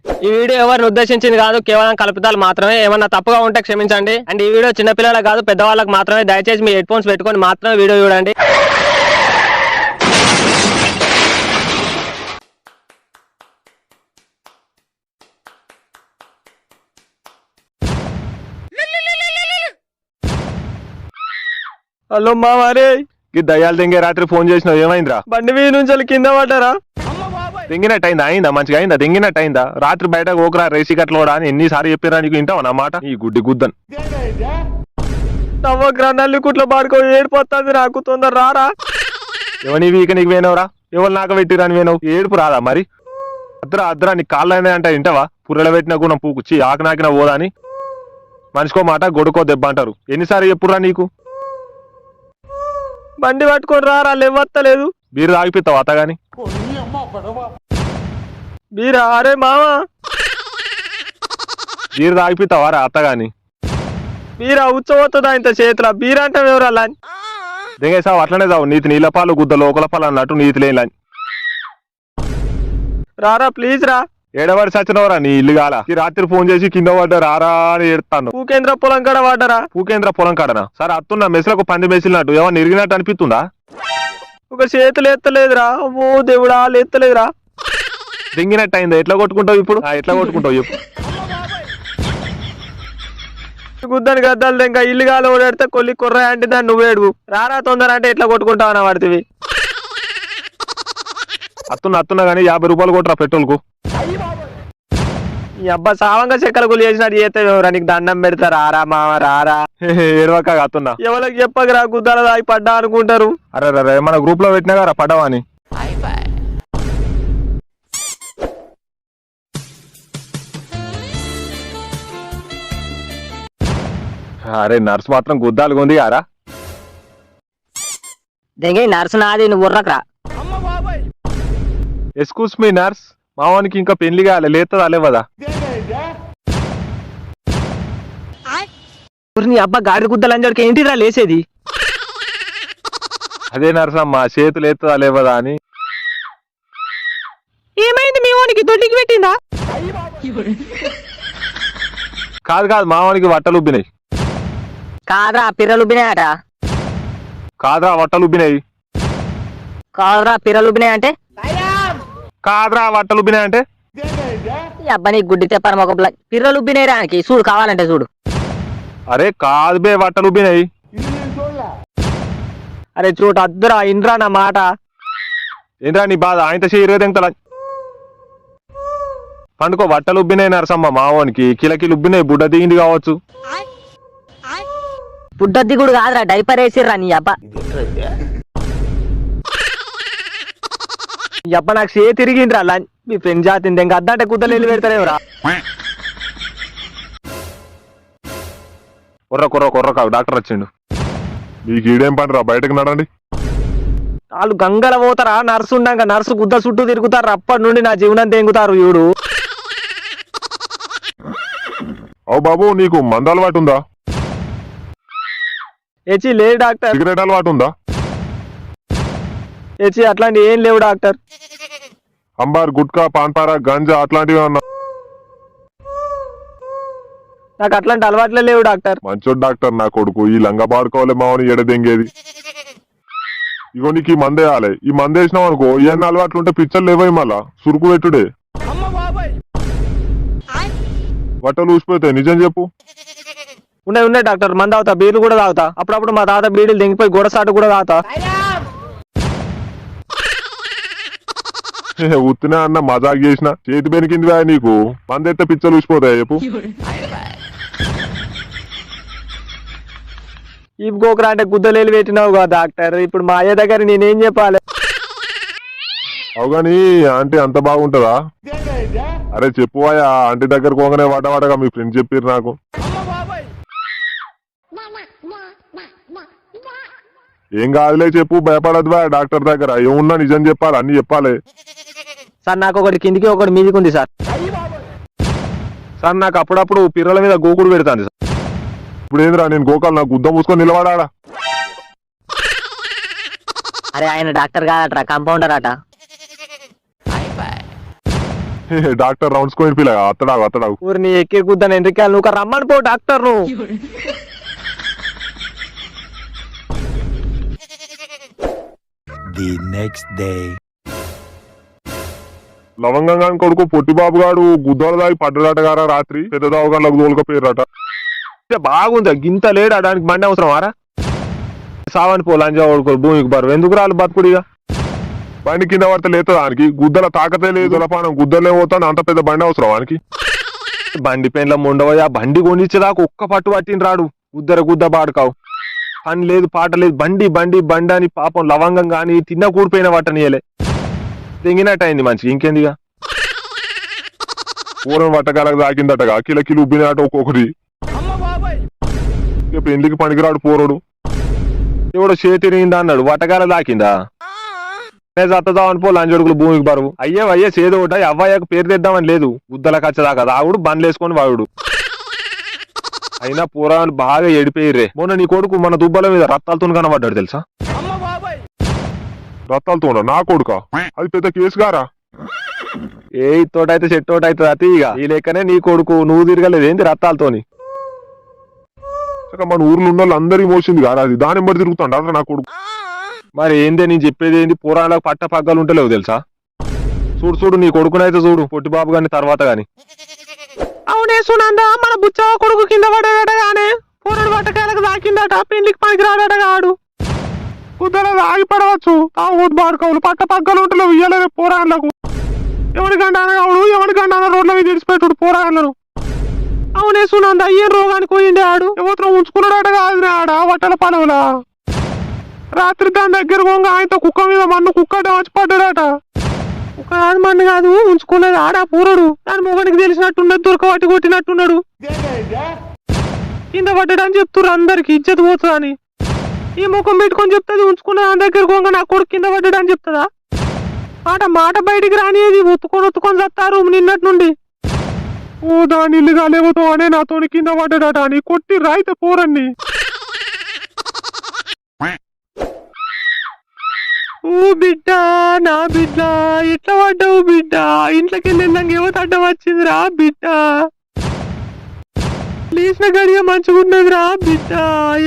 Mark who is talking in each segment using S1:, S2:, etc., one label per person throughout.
S1: ఈ వీడియో ఎవరిని ఉద్దేశించింది కాదు, కేవలం కల్పితాలు మాత్రమే. ఏమన్నా తప్పుగా ఉంటే క్షమించండి. అండ్ ఈ వీడియో చిన్నపిల్లలకు కాదు, పెద్దవాళ్ళకి మాత్రమే. దయచేసి మీ హెడ్ ఫోన్స్ పెట్టుకొని మాత్రమే వీడియో చూడండి. హలో మామారే,
S2: ఈ దయ్యాలు దెంగే రాత్రి ఫోన్ చేసినావు, ఏమైందిరా?
S1: బండి మీద నుంచి కింద పడ్డారా?
S2: దెంగినట్టు అయిందా? అయిందా మంచిగా అయిందా? దెంగినట్టు అయిందా? రాత్రి బయట ఓకరా రేసి కట్ల అని ఎన్నిసార్లు చెప్పిరా నీకు? వింటావా నా మాట? ఈ గుడ్డి గుద్దన్
S1: నవ్వగ్రహాలు కుట్లో పాడుకో ఏడిపోతుంది నాకు. తొందర రారా.
S2: ఎవని వీక నీకు వేనవరా? ఎవరు నాక పెట్టిరాని వేనవు? ఏడుపు రాదా మరి? అద్రా నీ కాళ్ళనే అంటే వింటావా? పుర్రెల పెట్టిన గుణం పూకుచ్చి ఆకు నాకిన పోదా అని మనిషికో మాట గొడుకో దెబ్బ అంటారు. ఎన్నిసార్లు చెప్పురా నీకు?
S1: బండి పట్టుకొని రారా, లేవత్తలేదు.
S2: బీరు తాగిపిస్తావు అత్తగాని?
S1: బీరా? అరే మామా,
S2: బీరు తాగిపిస్తావా రా అత్తగాని?
S1: బీరా ఉచ్చబోతుందా ఇంత చేతుల? బీరా అంటే ఎవరల్లా?
S2: దెంగేసావు అట్లనే చావు. నీతి నీళ్ళ పాలు గుద్ద లోకల పాలు అన్నట్టు నీతి లేని
S1: రారా ప్లీజ్ రా.
S2: ఏడవాడి సచ్చినవరా నీ ఇల్లు గాల? ఈ రాత్రి ఫోన్ చేసి కింద పడ్డా రారా అని ఏడుతాను.
S1: పూకేంద్ర పొలం కాడ పడ్డరా?
S2: పూకేంద్ర పొలం కాడనా? సరే అత్తున్నా మెస్లకు పంది మెసిలినట్టు ఏమన్నా ఇరిగినట్టు అనిపిస్తుందా?
S1: ఒక చేతులు ఎత్తలేదురా. ఓ దేవుడా, ఎత్తలేదురా.
S2: దింగినట్టు అయిందా? ఎట్లా కొట్టుకుంటావు ఇప్పుడు? ఎట్లా కొట్టుకుంటావు చెప్పు?
S1: గుద్దని గద్దాలు ఇంకా ఇల్లు గాలి ఓడాడితే కొల్లి కుర్ర అంటే దాన్ని నువ్వేడువు. రారా తొందర అంటే ఎట్లా కొట్టుకుంటావు అన్న పడుతుంది.
S2: అత్తున్నా కానీ 50 రూపాయలు కొట్టరా పెట్రోల్ కు.
S1: ఈ అబ్బా సావంగా చెక్కల గుళ్ళు చేసినట్టు చేస్తావేమరా? నీకు దండం పెడతా. రారా మామ రారా.
S2: ఏడవక అత్తున్నా.
S1: ఎవరికి చెప్పకరా, గుద్దాల దాగి పడ్డా అనుకుంటారు.
S2: అరే మన గ్రూప్ లో పెట్టినా కదా పడ్డావా అని. అరే నర్స్ మాత్రం గుద్దాలు కొంది కారా?
S1: దెంగే నర్సు నాది, నువ్వు ఉర్రకరా.
S2: ఎక్స్క్యూస్ మీ నర్స్, మావానికి ఇంకా పెళ్లి కాలే, లేతుందా లేవదా?
S1: నీ అబ్బా గాడి గుద్దలంజడికి ఏంటిరా లేసేది?
S2: అదే నర్స్ అమ్మా, చేతులు లేతుందా లేవదా అని.
S1: ఏమైంది మీ వానికి? దొడ్డికి పెట్టిందా?
S2: కాదు మావానికి వట్టలు ఉబ్బినాయి.
S1: కాదురా పిర్రలు ఉబ్బినాయట.
S2: కాదురా వట్టలు ఉబ్బినాయి.
S1: కాదురా పిర్రలు ఉబ్బినాయి అంటే?
S2: కాదురా వట్టలు ఉబ్బినాయి అంటే?
S1: ఈ అబ్బా నీ గుడ్డి తెప్పాను ఒక పిర్రలు ఉబ్బినాయి రానికి. చూడు కావాలంటే చూడు.
S2: అరే కాదు బే, వట్టలు ఉబ్బినాయి.
S1: అరే చూడు అద్దురా, ఇంద్రా నా మాట.
S2: ఏంద్రా నీ బాధ? ఆయనతో చేయరు తెంగతలా పండుకో. వట్టలు ఉబ్బినాయి నరసమ్మ మావానికి. కిలకిలు ఉబ్బినాయి, బుడ్డ దిగింది కావచ్చు.
S1: బుడ్డ దిగుడు కాదురా, డైపర్ వేసిర్రా నీ అబ్బా. ఈ అబ్బా నాకు చే తిరిగిందిరా. మీ ఫ్రెండ్ జాతింది ఇంకా అద్దంటే కుద్దలు వెళ్ళి పెడతారేవరా.
S2: కొర్ర కావు, డాక్టర్ వచ్చిండు. మీకు ఈడేం పనిరా, బయటకు నడండి.
S1: వాళ్ళు గంగల పోతారా? నర్సు ఉన్నాక నర్సు గుద్ద చుట్టూ తిరుగుతారు. అప్పటి నుండి నా జీవనం తెంగుతారు. ఈడు
S2: ఓ బాబు, నీకు మంద అలవాటు ఉందా?
S1: ఏచి లేదు డాక్టర్.
S2: సిగరెట్ అలవాటు ఉందా?
S1: ఏచి అట్లాంటి ఏం లేవు డాక్టర్.
S2: అంబార్, గుట్కా, పాన్పారా, గంజా అట్లాంటివి ఉన్నా?
S1: నాకు అట్లాంటి అలవాట్లే లేవు డాక్టర్.
S2: మంచోడు డాక్టర్ నా కొడుకు. ఈ లంగా బాడుకోవాలి మావని ఎడదెంగేది. ఇగో నీకు ఈ మందేయాలి. ఈ మందేసినావు అనుకో, ఇవన్నీ అలవాట్లు ఉంటే పిచ్చలు లేవై మళ్ళా సురుకు పెట్టుడే. బట్టలు ఊసిపోతాయి. నిజం చెప్పు.
S1: ఉన్నాయి డాక్టర్. మంది తాగుతా, బీర్లు కూడా తాగుతా. అప్పుడప్పుడు మా తాత బీడీలు దింగిపోయి గోడసాటు కూడా తాగుతా.
S2: ఉత్తినే అన్న మజాక్ చేసిన. చేతి బెనికింది నీకు. మందెత్తే పిచ్చలు ఊసిపోతాయి చెప్పు.
S1: ఈ గోకరా అంటే గుద్దలేలు పెట్టినావు కదా డాక్టర్. ఇప్పుడు మా అయ్య దగ్గర నేనేం చెప్పాలి?
S2: అవుగాని ఆంటీ అంత బాగుంటదా? అరే చెప్పువాయా, ఆంటీ దగ్గర పోగానే వాటగా మీ ఫ్రెండ్ చెప్పారు నాకు. ఏం కాదులే చెప్పు, భయపడద్దువా. డాక్టర్ దగ్గర ఏమున్నా నిజం చెప్పాలి, అన్ని చెప్పాలి.
S1: సార్ నాకు ఒకటి కిందికి ఒకటి మీదికి ఉంది సార్.
S2: సార్ నాకు అప్పుడప్పుడు పిర్రల మీద గోకుడు పెడతాను సార్. ఇప్పుడు ఏందిరా నేను గోకాలు? నాకు గుద్దం మూసుకొని నిలబడా.
S1: అరే ఆయన డాక్టర్ కాదట, కంపౌండర్ అట.
S2: డాక్టర్ రౌండ్స్ కోయిన పిల్ల అత్తడావు
S1: ఊరిని ఎక్కి గుద్దాను ఎందుకు నువ్వు రమ్మని పో డాక్టర్ నువ్వు.
S3: The next day.
S2: లవంగంగా కొడుకు పొట్టి బాబు గాడు గుద్దలు దాగి పడ్డదట గారా రాత్రి పెద్ద దవాఖానలకు తోలుకపోయారట. బాగుంది గింత లేడా దానికి బండి అవసరం ఆరా సావని పో లంజా కొడుకోరు భూమికి బరువు ఎందుకు రాళ్ళు బతుకుడిగా బండి కింద పడితే లేదు దానికి గుద్దల తాకతే లేదు పానం గుద్దలే పోతాను అంత పెద్ద బండి అవసరం వానికి. బండి పెన్ల ముండవయ్య బండి కొనిచ్చేదాకా ఒక్క పట్టు పట్టిన రాడు గుద్ద బాడుకావు పని లేదు పాట లేదు బండి బండి బండి అని పాపం లవంగం గాని తిన్న కూడిపోయిన వట్టనియలే తెంగినట్టు అయింది మంచిగా ఇంకేందిగా. పూరం వట్టకాలకు దాకిందటగా కిలకిలు ఉబ్బినాట ఒక్కొక్కటి. పెళ్లికి పనికిరాడు పోరడు ఎవడో చేతిరిందా అన్నాడు వట్టకాల దాకిందా చత్తదాం అని పో లంజడుకులు భూమికి బరువు అయ్యే సేదో ఒకట అవ్వయ్యకు పేరు తెద్దామని లేదు గుద్దల కచ్చదాకా దాగుడు బండ్లు వేసుకొని వాడు. అయినా పూరాలు బాగా ఎడిపోయిర్రే. మొన్న నీ కొడుకు మన దుబ్బల మీద రత్తాలతో కనబడ్డాడు తెలుసా. రత్తాలతో నా కొడుక అది పెద్ద కేసు గారా. ఏ తోటైతే చెట్టు అవుతుంది అతి ఇక ఈ లెక్కనే నీ కొడుకు నువ్వు తిరగలేదు ఏంది రత్తాలతోని. మన ఊర్లో ఉన్న వాళ్ళు అందరి మోసింది కాదు అది దాని ఎంబడి తిరుగుతాడు నా కొడుకు. మరి ఏందే నేను చెప్పేది ఏంది పూరాలకు పట్ట పగ్గాలు ఉంటలేవు తెలుసా. చూడు నీ కొడుకునైతే చూడు పొట్టి బాబు గాని తర్వాత గాని. అవునే సునందా మన బుచ్చవ కొడుకు కింద పడ్డాడట గానే పూరడు పట్టకాయలకు దాకిందట పెళ్లికి పనికి రాడట కాడు కుదర ఆగి పడవచ్చు ఆ ఓటు బాడుకోవులు పట్ట పగ్గలు ఉంటలేవు ఇయ్యలేదు పోరాళ్ళకు. ఎవరి గండాన కావుడు ఎవరి గండాన రోడ్ల మీద విడిచిపెట్టుడు పోరాళ్ళను. అవునే సునంద అయ్యే రోగానికి పోయిండే ఆడు ఎవరితో ఉంచుకున్నాడట కాదు ఆడ వట్టల పడవలా రాత్రి దాని దగ్గర పోగా ఆయనతో కుక్క మీద మన్ను కుక్కట వచ్చి పడ్డాడట. కుక్క కాదు మన్ను కాదు ఉంచుకోలేదు ఆడ పూరడు దాని మొగనికి తెలిసినట్టున్నది దొరకబట్టి కొట్టినట్టున్నాడు కింద పడ్డాడని చెప్తున్నారు అందరికి ఇజ్జత్ పోతుందని. ఈ ముఖం పెట్టుకొని చెప్తుంది ఉంచుకున్న దాని దగ్గర పోగా నా కొడుకు కింద పడ్డాడని చెప్తుందా. మాట బయటికి రానిది ఒత్తుకొని చస్తారు నిన్నటి నుండి. ఓ దాని ఇల్లుగా లేవతో అనే నాతో కింద పడ్డాడట అని కొట్టి రాయితే పోరన్ని. ఓ బిడ్డ నా బిడ్డ ఎట్లా పడ్డావు బిడ్డ ఇంట్లోకి వెళ్ళినాక ఏవో అడ్డం వచ్చిందిరా బిడ్డ. లేచిన గడియ మంచిగా ఉన్నదిరా బిడ్డ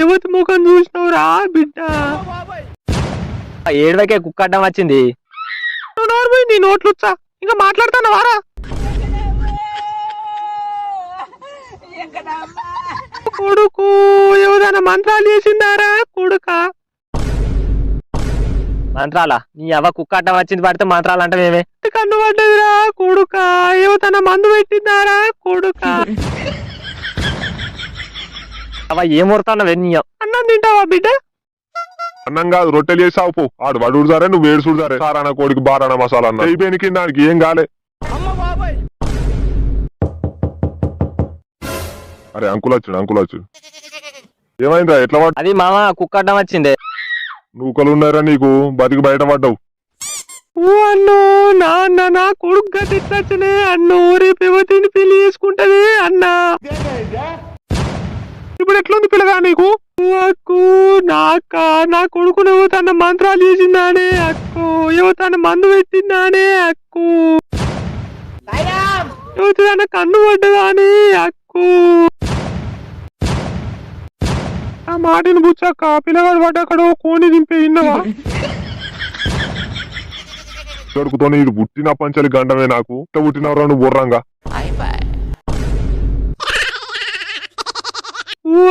S2: ఎవరి ముఖం చూసినావురా బిడ్డ. ఏడువకే కుక్క అడ్డం వచ్చింది నీ నోట్లుచ్చా ఇంకా మాట్లాడుతాను వారా. కొడుకు ఏదైనా మంత్రాలు చేసిందారా కొడుక. మంత్రాలా నీ అవ్వ కుక్క అడ్డం వచ్చింది పడితే మంత్రాలు అంటే మేమే కన్ను పడ్డదిరా కొడుక ఏవతన మందు పెట్టిందారా కొడుక. అవ ఏం ఊరుతావు వెన్నీయం అన్నం తింటావా బిడ్డ. అన్నం కాదు రొట్టెలు చేసావు పో ఆడు వడుడు సరే నువ్వు వేడు చూడరే సారాన కోడికి బారాన మసాలా అన్న అయిపోయిన దానికి ఏం కాలే. అరే అంకుల్ వచ్చాడు ఏమైందా ఎట్లా పడ్డా.
S1: అది మామ కుక్క అడ్డం వచ్చిందే.
S2: నూకలున్నారా నీకు బతికి బయట పడ్డావు.
S1: అన్నో నాన్న నా కొడుకు గతినే అన్నో రేపు ఎవరిని పెళ్లి చేసుకుంటది అన్నా. ఇప్పుడు ఎట్లుంది పిల్లగా నీకు. అక్కు నాక నా కొడుకును తన మంత్రాలు చేసిందానే అక్కు తన మందు పెట్టిందానే అక్కు తన కన్ను పడ్డదానే అక్కు. ఆ మాటిని బుచ్చక్క పిల్లగాడు పడ్డక్కడ కోని దింపే విన్నావా.
S2: కొడుకుతో నీకు పుట్టిన పంచలి గండమే నాకు పుట్టినవరా నువ్వు బుర్రంగా.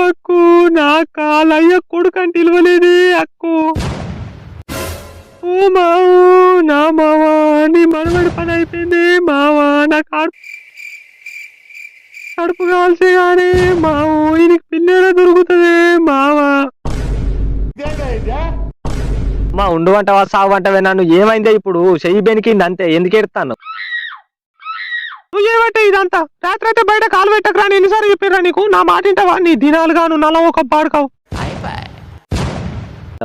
S1: అక్కు నా కాలయ్య కొడుకు అంటే ఇలవలేదే అక్కు. ఓ మావు నా మావా నీ మనవడి పని అయిపోయింది మావా నా కడుపు కాల్సే గానే మావు ఈయనకి పిల్లలు దొరుకుతుంది మావా. మా ఉండు వంటవా సాగు వంటవే నన్ను ఏమైందే ఇప్పుడు చెయ్యి బెనికింది అంతే ఎందుకు ఎడతాను. నువ్వేమంటే ఇదంతా రాత్రి అయితే బయట కాలు పెట్టకరా ఎన్నిసార్లు చెప్పారా నీకు నా మాట ఇంటవా నీ దినాలుగా నువ్వు నల్ల ఒక పాడుకావు.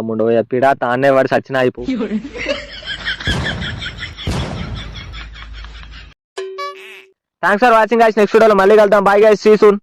S1: ముండవ పిడా తానే వాడు సచిన అయిపో. Thanks for watching guys next వీడియోలో మళ్ళీ కలుద్దాం. Bye guys see soon.